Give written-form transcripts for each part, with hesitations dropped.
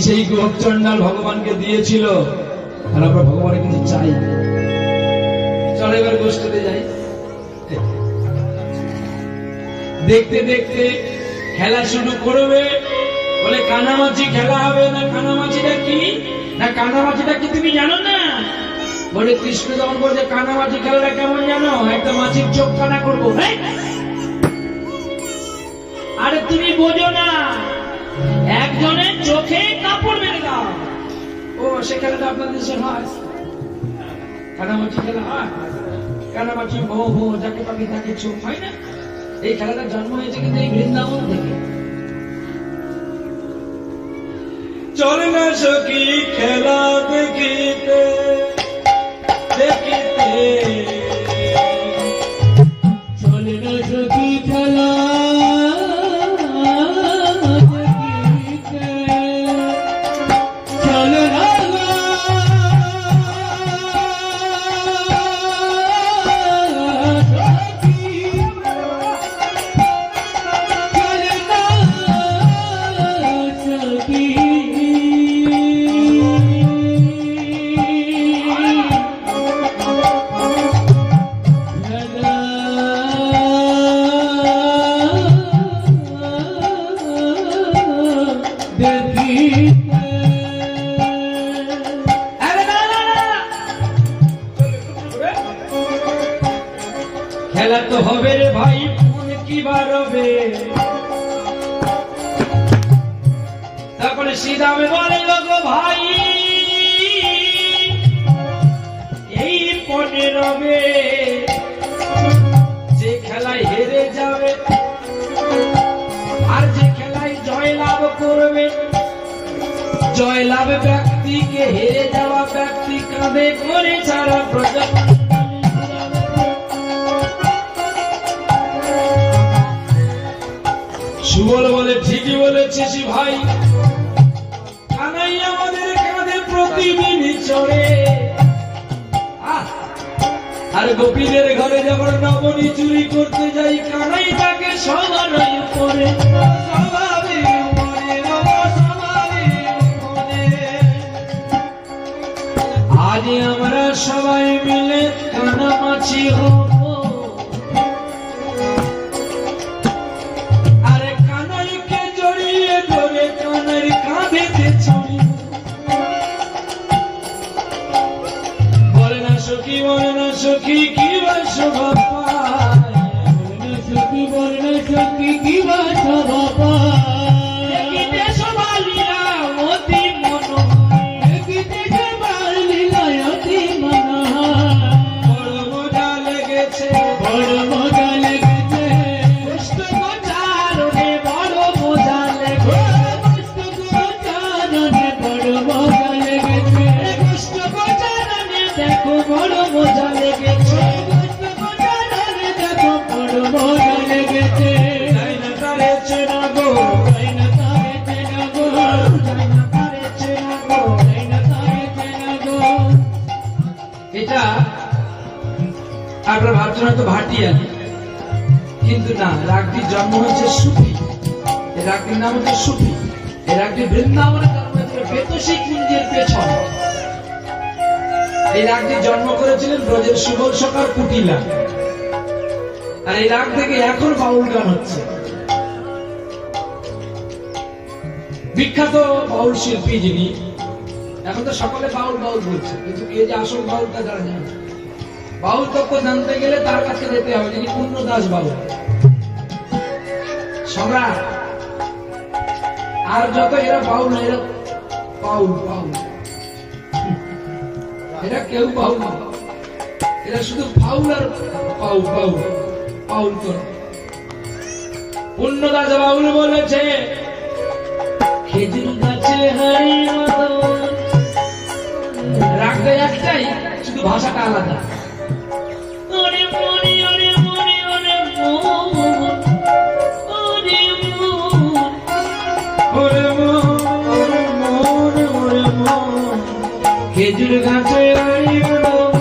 সেই গোপ চণ্ডাল ভগবানকে দিয়েছিল, আর আমরা ভগবানের কিছু চাই। চলো এবার গোষ্ঠীতে যাই। দেখতে দেখতে খেলা শুরু করবে। বলে কানামাছি খেলা হবে না। কানামাছিটা কি? না কানামাছিটা কি তুমি জানো না? বলে কৃষ্ণ যখন বলছে কানামাছি খেলাটা কেমন জানো? একটা মাছির চোখ কানা করবো। আরে তুমি বোঝো না, একজনের চোখে কাপড় মেরে দাও। ও সে খেলাটা আপনার দেশে হয়? কানামাছি খেলা হয়? কানামাছি ভো ভো যাকে পাখি তাকে চোখ হয় না? এই খেলাটা জন্ম হয়েছে কিন্তু এই বৃন্দাবন থেকে। চল না সখী খেলা দেখিতে দেখিতে, চল না সখী খেলা দেখিতে, চল না খেলা তো হবে রে ভাই, মনে কি বাড়বে। তারপরে শ্রীরামে বলে গো ভাই, এই পনে রবে যে খেলায় হেরে যাবে আর যে খেলায় জয় লাভ করবে, জয় লাভ ব্যক্তিকে হেরে যাওয়া ব্যক্তি কাঁধে করে ছাড়া প্রজা। সুবল বলে ঠিকই বলেছিস ভাই, কানাই আমাদের কাঁধে প্রতিদিন চড়ে। আর গোপীদের ঘরে যখন নবনী চুরি করতে যাই, কানাই তাকে সবার উপরে আজ আমরা সবাই মিলে কানামাছি হব। সখী কি শোভা পায়, সখী বর্ণ সখী কি শোভা পায়, দেখিতে শোভা লীলা অতি মনোহর, দেখিতে শোভা লীলা অতি মনোহর। বড় মজা লেগেছে, বড় মজা লেগেছে, পুস্তকচারণে বড় মজা লেগেছে, পুস্তকচারণে বড় মজা লেগেছে, পুস্তকচারণে দেখো বড় মজা লেগেছে, দেখো বড় মজা লেগেছে। তাই না তারেছে না গো, তাই না তারেছে না গো, তাই না তারেছে না গো, তাই না তারেছে না গো। এটা আপনারা ভাবছেন হয়তো ভাটিয়া, কিন্তু না, রাগটির জন্ম হয়েছে সুফি। এই রাগটির নাম হচ্ছে সুফি। এই রাগটি বৃন্দাবনে জন্ম হয়েছিল বেতসী কুঞ্জের পেছনে। এই রাগটি জন্ম করেছিলেন ব্রজের সুবল সকার কুটিলা। আর এই রাগ থেকে এখন বাউল গান হচ্ছে। বিখ্যাত বাউল শিল্পী যিনি, এখন তো সকলে বাউল বাউল বলছে, কিন্তু কে যে আসল বাউলটা যারা জানে। বাউল তত্ত্ব জানতে গেলে তার কাছে যেতে হবে, যিনি পূর্ণদাস বাউল সম্রাট। আর যত এরা বাউল, এরা বাউল বাউল, এরা কেউ বাউল না, এরা শুধু ফাউল আর পাউল পাউল পাউল করে। পূর্ণদাস বাউল বলেছে, খেজুর গাছে হারি মদন। রাগটা একটাই, শুধু ভাষাটা আলাদা। ওরে মনি ওরে মনি ওরে মন, ওরে মন, ওরে মন, ওরে মন, ওরে মন। খেজুর গাছে হারি মদন,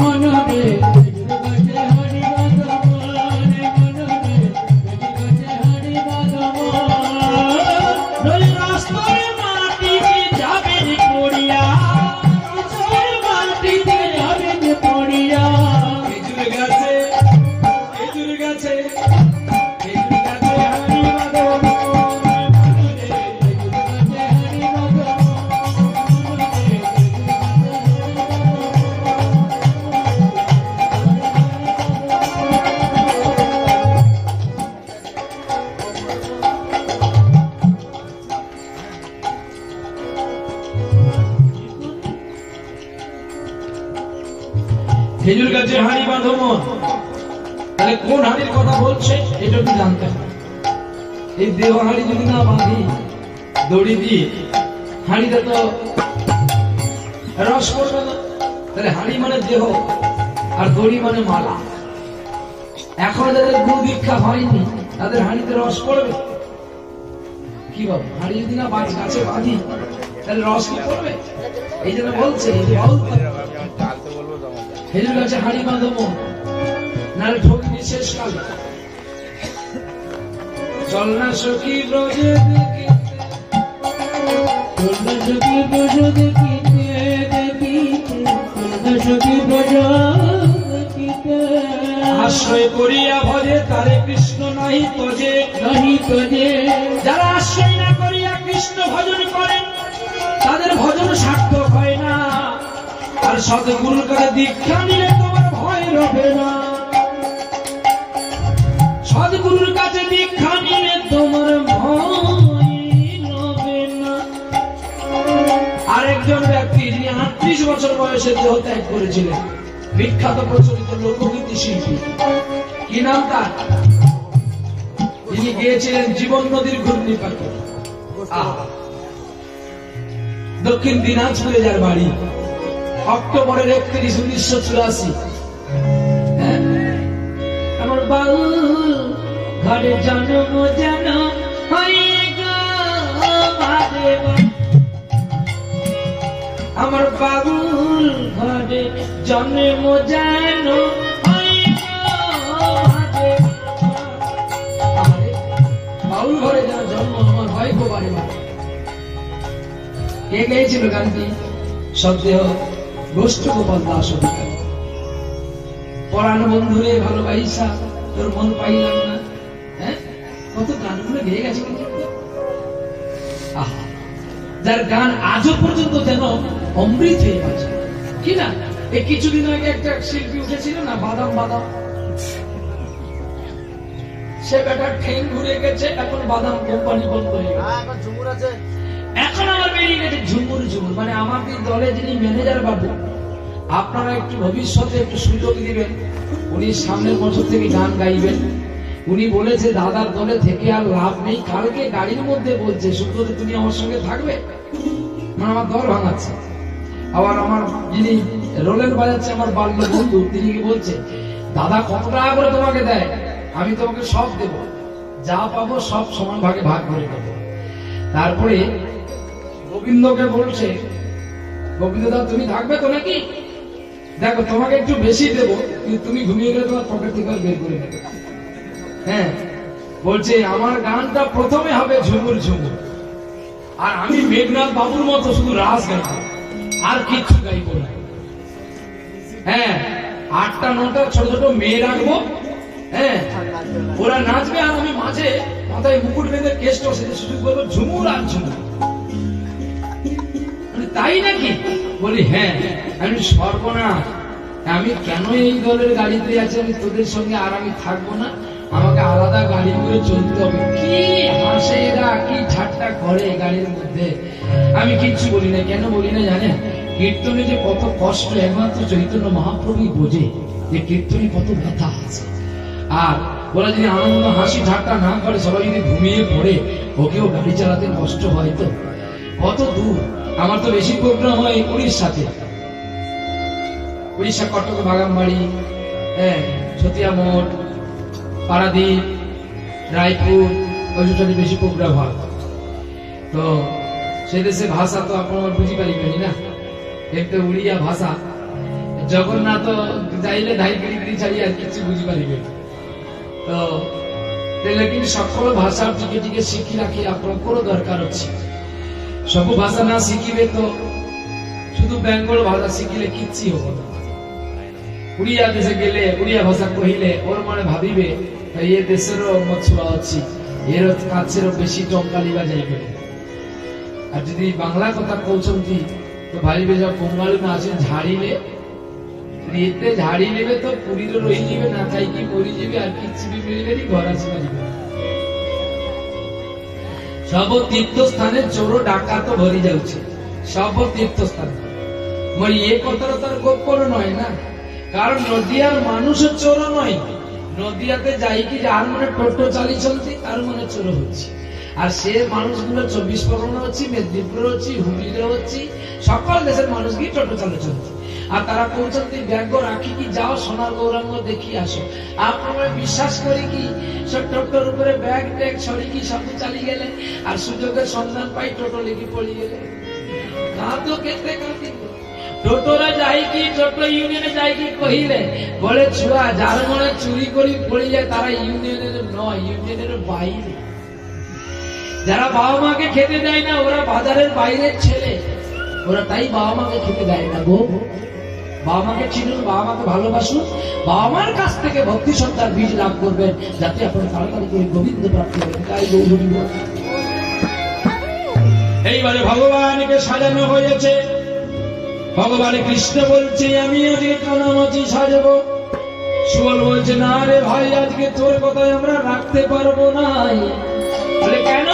মনরে খেজুর গাছে হারি মদন, মনরে খেজুর গাছে হারি মদন। নই রাস্তায় মাটি খেজুর গাছে হাঁড়ি বাঁধো মন, তাহলে কোন হাঁড়ির কথা বলছে এটা একটু জানতে হবে। এই দেহ হাঁড়ি যদি না বাঁধি দড়ি দিয়ে, হাঁড়িতে তো রস পড়বে না। তাহলে হাঁড়ি মানে দেহ আর দড়ি মানে মালা। এখন যাদের গুরু দীক্ষা হয়নি তাদের হাঁড়িতে রস পড়বে কি বাবু? হাঁড়ি যদি না গাছে বাঁধি তাহলে রস কি পড়বে? এই জন্য বলছে খেজুর গাছে হাঁড়ি বাঁধো মন, নাহলে ঠকবি শেষ কালে। চল না সখী ব্রজে দেখিতে, চল না সখী ব্রজ দেখিতে দেখিতে, চল না সখী ব্রজ দেখিতে। আশ্রয় করিয়া ভজে তারে কৃষ্ণ নাহি তজে, নাহি তজে। যারা আশ্রয় না করিয়া কৃষ্ণ ভজন করেন তাদের ভজন সার্থক হয় না। আর সৎগুরুর কাছে দীক্ষা নিলে তোমার ভয় রবে না। সৎগুরুর কাছে দীক্ষা নিলে তোমার ভয় রবে না। আরেকজন ব্যক্তি যিনি 38 বছর বয়সে দেহ ত্যাগ করেছিলেন, বিখ্যাত প্রচলিত লোকগীতি শিল্পী, কি নাম তার? তিনি গিয়েছিলেন জীবন নদীর ঘূর্ণিপাকে। দক্ষিণ দিনাজপুরে যার বাড়ি, অক্টোবরের 31, 1984। আমার বাউল ঘরে জন্ম যেন হয়ে গো বাদে, আমার বাউল ঘরে জন্ম যেন হয়ে গো বাদে। বাউল ঘরে যেন জন্ম আমার হয় গো বারে বারে। কে গেয়েছিল গানটি? সন্দেহ গোষ্ঠ গোপাল দাস অধিকারী। পরাণ বন্ধুরে ভালোবাসা তোর মন পাইলাম না। হ্যাঁ, কত গানগুলো গেয়ে গেছে। যার গান আজও পর্যন্ত যেন অমৃত হয়ে আছে কি না? এই কিছুদিন আগে একটা শিল্পী উঠেছিল না, বাদাম বাদাম, সে বেটার ঠেং ঘুরে গেছে, এখন বাদাম কোম্পানি বন্ধ হয়ে গেছে। এখন আমার বেরিয়ে গেছে ঝুমুর ঝুমুর। মানে আমাদের দলে যিনি ম্যানেজার বাবু, আপনারা একটু ভবিষ্যতে একটু সুযোগ দিবেন, উনি সামনের বছর থেকে গান গাইবেন। উনি বলেছে দাদার দলে থেকে আর লাভ নেই। কালকে গাড়ির মধ্যে বলছে শুক্রতে তুমি আমার সঙ্গে থাকবে, মানে আমার দল ভাঙাচ্ছে। আবার আমার যিনি রোলেন বাজাচ্ছে আমার বাল্য বন্ধু, তিনি কি বলছে, দাদা কত টাকা করে তোমাকে দেয়? আমি তোমাকে সব দেব, যা পাবো সব সমান ভাগে ভাগ করে দেবো। তারপরে গোবিন্দকে বলছে, গোবিন্দ দা তুমি থাকবে তো নাকি? দেখো তোমাকে একটু বেশি দেবো, কিন্তু তুমি ঘুমিয়ে গেলে তোমার পকেট থেকে বের করে নেবে। হ্যাঁ, বলছে আমার গানটা প্রথমে হবে ঝুমুর ঝুমুর, আর আমি মেঘনাথ বাবুর মতো শুধু রাস গাইব, আর কিচ্ছু গাইব না। হ্যাঁ, 8টা 9টা ছোট ছোট মেয়ে রাখবো, হ্যাঁ ওরা নাচবে, আর আমি মাঝে মাথায় মুকুট বেঁধে কেষ্ট সেটা শুধু বলবো ঝুমুর আর ঝুমুর। তাই নাকি? বলি হ্যাঁ। আমি সর্বনাশ, আমি কেন এই দলের গাড়িতে আছি? আমি তোদের সঙ্গে আর আমি থাকবো না, আমাকে আলাদা গাড়ি করে চলতে হবে। কি হাসে এরা, কি ঠাট্টা করে গাড়ির মধ্যে। আমি কিচ্ছু বলি না। কেন বলি না জানেন? কীর্তনে যে কত কষ্ট একমাত্র চৈতন্য মহাপ্রভুই বোঝে, যে কীর্তনে কত ব্যথা আছে। আর ওরা যদি আনন্দ হাসি ঠাট্টা না করে, সবাই যদি ঘুমিয়ে পড়ে, ওকেও গাড়ি চালাতে কষ্ট হয়। তো কত দূর। আমার তো বেশি প্রোগ্রাম হয় উড়িষ্যাতে, উড়িষ্যা কটক, বাগানবাড়ি, হ্যাঁ ছতিয়া মোড়, পারাদ্বীপ, রায়পুর, ওই সাথে বেশি প্রোগ্রাম হয়। তো সে দেশে ভাষা তো আপনার বুঝি পারিবেনি না, একটা উড়িয়া ভাষা। জগন্নাথ যাইলে ধাইগিরি ছাড়ি আর কিছু বুঝি পারিবে। তো কিন্তু সকল ভাষা টিকে টিকে শিখি রাখি আপনার দরকার আছে। সব ভাষা না শিখিবে তো শুধু বেঙ্গল ভাষা শিখিলে কিচ্ছি হবো না। উড়িয়া দেশে গেলে উড়িয়া ভাষা কহিলে ওর মনে ভাবিবে এ দেশেরও মছুয়া আছে, এর কাছেরও বেশি টঙ্কা লিবা যাইবে। আর যদি বাংলা কথা কৌছন্তি তো ভাবিবে যা বঙ্গালী না আছে ঝাড়িলে, এতে ঝাড়ি নেবে তো পুরীরও রহি যাবে, না চাই কি মরি যাবে, আর কিচ্ছু বি মিলবে ঘর আসিবা যাবে। সব তীর্থস্থানে চোর ডাকাত ভরি যাচ্ছে, সব তীর্থস্থানে। মানে এ কথাটা তার গোপন নয় না। কারণ নদিয়ার মানুষের চোর নয়, নদিয়াতে যাই কি যার মনে টোটো চালিয়ে চলছে তার মনে চোর হচ্ছে। আর সে মানুষগুলো 24 পরগনা হচ্ছে, মেদিনীপুরে হচ্ছে, হুগলিতে হচ্ছে, সকল দেশের মানুষ কি টোটো চালিয়ে চলছে। আর তারা পৌঁছতে ব্যাগ রাখি কি যাও সোনার গৌরাঙ্গ দেখি আসো। আপনারা বিশ্বাস করি কি সব টোটোর উপরে ব্যাগ ট্যাগ ছড়ি কি সব চালিয়ে গেলে আর সুযোগের সন্ধান পাই টোটো লেগে পড়ে গেলে কাঁদো কেতে কাঁদি। টোটোরা যাই কি টোটো ইউনিয়নে যাই কি কহিলে বলে ছুয়া যার মনে চুরি করি পড়ে যায় তারা ইউনিয়নের নয়, ইউনিয়নের বাইরে। যারা বাবা মাকে খেতে দেয় না ওরা বাজারের বাইরের ছেলে, ওরা তাই বাবা মাকে খেতে দেয় না গো। বাবা মাকে চিনুন, বাবা মাকে ভালোবাসুন, বাবা মার কাছ থেকে ভক্তি সত্তার বীজ লাভ করবেন যাতে আপনার তাড়াতাড়ি করে গোবিন্দ প্রাপ্তি করেন। তাই গৌরী এইবারে ভগবানকে সাজানো হয়েছে। ভগবান কৃষ্ণ বলছে আমি আজকে কানামাছি সাজাবো। সুবল বলছে না রে ভাই আজকে তোর কথাই আমরা রাখতে পারবো না। বলে কেন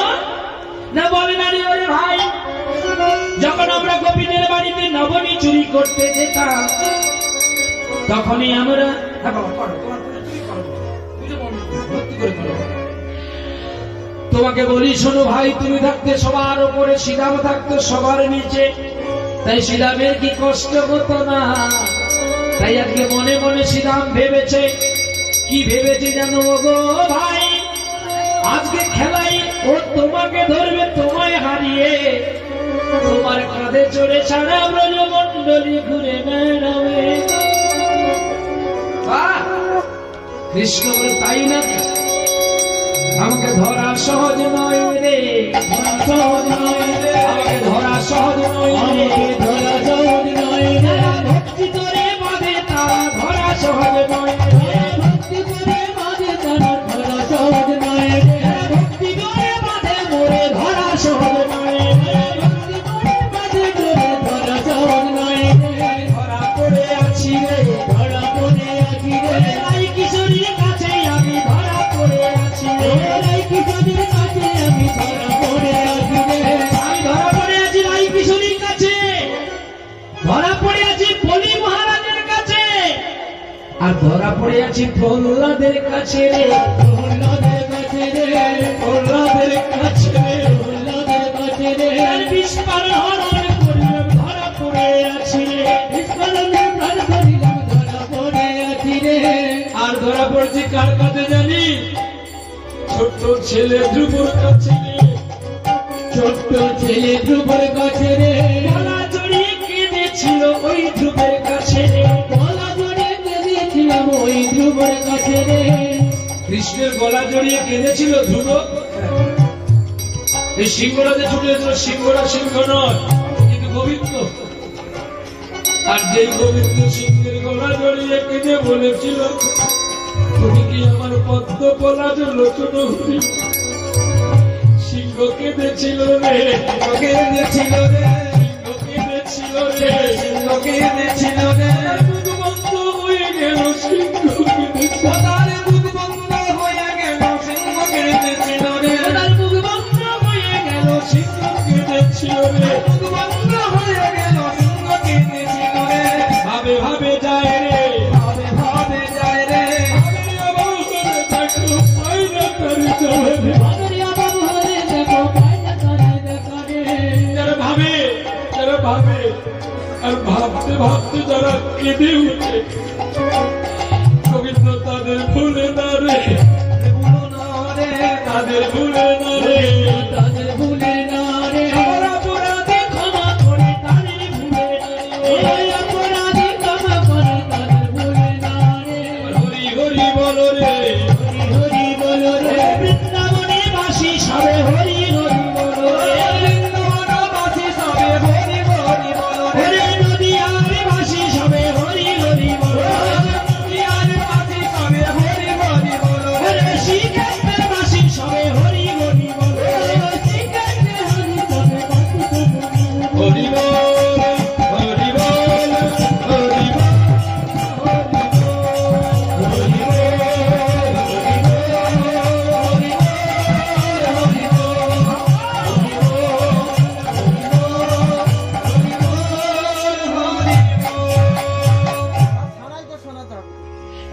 না? বলে না রে ভাই যখন আমরা গোপীদের বাড়িতে নবনী চুরি করতে যেতাম তখনই আমরা তোমাকে বলি শোনো ভাই, তুমি থাকতে সবার উপরে, শ্রীরাম থাকতো সবার নিচে, তাই শ্রীরামের কি কষ্ট হতো না। তাই আজকে মনে মনে শ্রীরাম ভেবেছে, কি ভেবেছে জানো গো ভাই, আজকে খেলাই ও তোমাকে ধরবে, তোমায় হারিয়ে তোমার কাঁধে চড়ে সারা ব্রজমণ্ডলী ঘুরে বেড়াবে। কৃষ্ণ বলে তাই না? আমাকে ধরা সহজ নয় রে, সহজ নয় রে, আমাকে ধরা সহজ নয় রে, ধরা সহজ নয় রে, ভক্তি করে বাঁধে তারা ধরা সহজ নয় রে, ভক্তি করে বাঁধে তারা ধরা সহজ নয় রে, ভক্তি করে বাঁধে মোরে ধরা সহজ নয় রে, ভক্তি করে বাঁধে মোরে ধরা সহজ নয় রে, ধরা পড়ে আছি রে, ধরা পড়ে আছি রে, রাই কিশোরীর কাছে আমি ধরা পড়ে আছি রে, রাই কিশোরীর কাছে আমি ধরা পড়ে আছি রে, আমি ধরা পড়ে আছি রাই কিশোরীর কাছে, ধরা পড়ে আছি বলি মহারাজের কাছে, আর ধরা পড়ে আছি প্রহ্লাদের কাছে রে, প্রহ্লাদের কাছে রে, প্রহ্লাদের কাছে রে, প্রহ্লাদের কাছে রে, আর বিস্ফার হরণ করিলাম ধরা পড়ে আছি রে, বিস্ফারণে প্রাণ করিলাম ধরা পড়ে আছি রে। আর ধরা পড়ছি কার কাছে জানি? ছোট্ট ছেলে ধ্রুবর কাছে রে, ছোট্ট ছেলে ধ্রুবর কাছে রে, গলা জড়িয়ে কেঁদেছিল ওই ধ্রুবের কাছে রে, গলা জড়িয়ে কেঁদেছিলাম ওই ধ্রুবের কাছে রে। কৃষ্ণের গলা জড়িয়ে কেঁদেছিল ধ্রুব। এই সিংহরা যে ছুটেছিল, সিংহরা সিংহ নয় কিন্তু গোবিন্দ। আর যেই গোবিন্দ সিংহের গলা জড়িয়ে কেঁদে বলেছিল তুমি কি আমার পদ্ম পলাজ লোচন হরি, সিংহ কেঁদেছিল রে, কেঁদেছিল রে, সিংহ কেঁদেছিল রে, সিংহ কেঁদেছিল রে, মুখ বন্ধ হয়ে গেল সিংহ কেঁদেছিল, তার মুখ বন্ধ হয়ে গেল সিংহ কেঁদেছিল রে, তার মুখ বন্ধ হয়ে গেল সিংহ কেঁদেছিল রে, মুখ বন্ধ হয়ে গেল সিংহ কেঁদেছিল রে। ভাবে ভাবে যায় রে, ভাবে ভাবে যায় রে, আর ভাবতে ভাবতে যারা কেঁদে উঠে গোবিন্দ তাদের ভুলে না রে, তাদের ভুলে না রে, তাদের ভুলে না রে, অপরাধী ক্ষমা করে তাদের ভুলে না রে, অপরাধী ক্ষমা করে তাদের ভুলে না রে। হরি হরি বলো রে, হরি হরি বলো রে, বৃন্দাবনে বাসী সবে হরি হরি বলো রে, বৃন্দাবনে বাসী সবে হরি হরি বলো রে, নদিয়ার বাসী সবে হরি হরি বলো, নদিয়ার বাসী সবে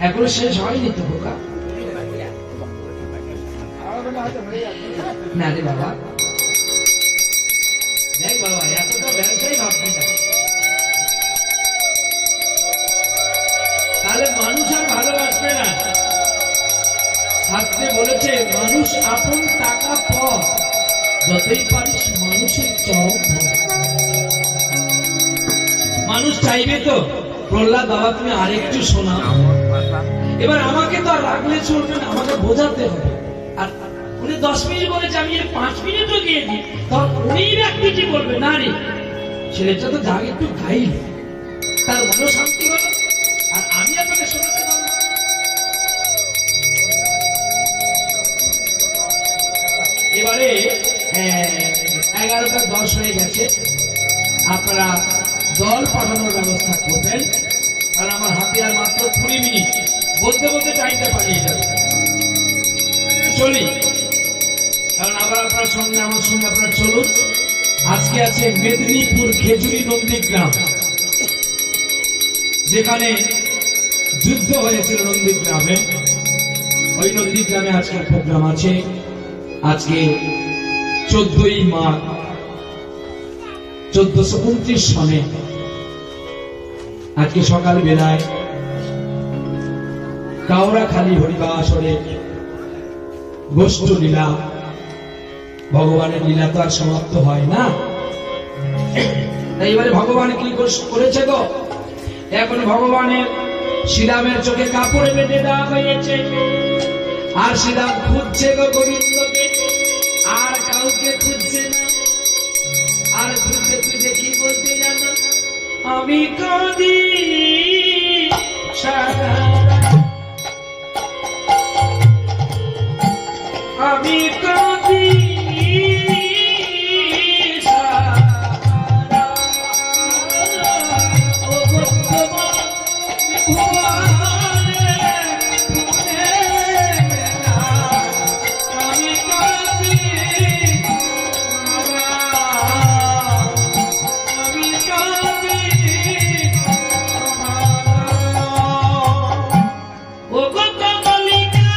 এখনো শেষ হয়নি তো বোকা। না রে বাবা, দেখ বাবা, এতটা ব্যবসায়ী ভাববি না, তাহলে মানুষ আর ভালোবাসবে না। শাস্ত্রে বলেছে মানুষ আপন টাকা পথ, যতই পারিস মানুষের চরম ভয়। মানুষ চাইবে তো প্রহ্লাদ বাবা তুমি আরেকটু শোনাও। এবার আমাকে তো আর রাখলে চলবে না, আমাকে বোঝাতে হবে। আর উনি 10 মিনিট বলেছে, আমি 5 মিনিটও দিয়ে দিই, তখন উনি ব্যক্তিটি বলবে না রে ছেলেটা তো যাক একটু গাইল, তার মনও শান্তি হলো, আর আমি আপনাকে শোনাতে পারবো। এবারে 11টা 10 হয়ে গেছে, আপনারা দল পাঠানোর ব্যবস্থা করবেন, কারণ আমার হাতে আর মাত্র 20 মিনিট, বলতে বলতে টাইমটা পালিয়ে যাবে। চলি, কারণ আবার আপনার সঙ্গে আমার সঙ্গে আপনার চলুন। আজকে আছে মেদিনীপুর খেজুরি নন্দীগ্রাম, যেখানে যুদ্ধ হয়েছিল নন্দীগ্রামে, ওই নন্দীগ্রামে আজকে প্রোগ্রাম আছে। আজকে 14ই মাঘ 1429 সনে আজকে সকাল বেলায় কাওড়াখালী হরিবাসরে গোষ্ঠ লীলা, ভগবানের লীলা তো আর সমাপ্ত হয় না। তাই এবারে ভগবান কি করেছে গো, এখন ভগবানের শ্রীরামের চোখে কাপড়ে বেঁধে দেওয়া হয়েছে, আর শ্রীরাম খুঁজছে গো গোবিন্দকে, আর কাউকে খুঁজছে না। আর খুঁজতে খুঁজতে কি বলতে জানো, আমি কাঁদি সারা, আমি কাঁদি সারা, ও ভগবান ভুবনে আমি কাঁদি সারা, আমি কাঁদি সারা, ও কমলিকা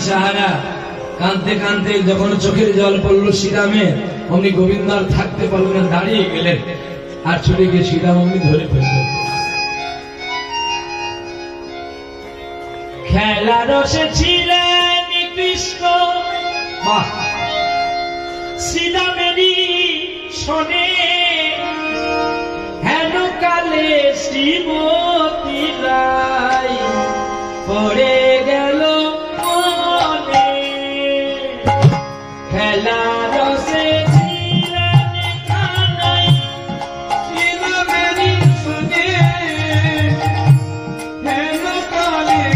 সাহারা। কাঁদতে কাঁদতে যখন চোখের জল পড়লো শ্রীরামের, অমনি গোবিন্দ আর থাকতে পারলেন না, দাঁড়িয়ে গেলেন, আর ছুটে গিয়ে শ্রীরাম অমনি ধরে ফেললেন। খেলা রসে ছিলেন কৃষ্ণ, বাহ, শ্রীরামেরই শোনে হেন কালে শ্রীমতী রায় পড়ে গেল মনে। খেলা রসে ছিলেন কানাই, শ্রীরামেরই শোনে হেন কালে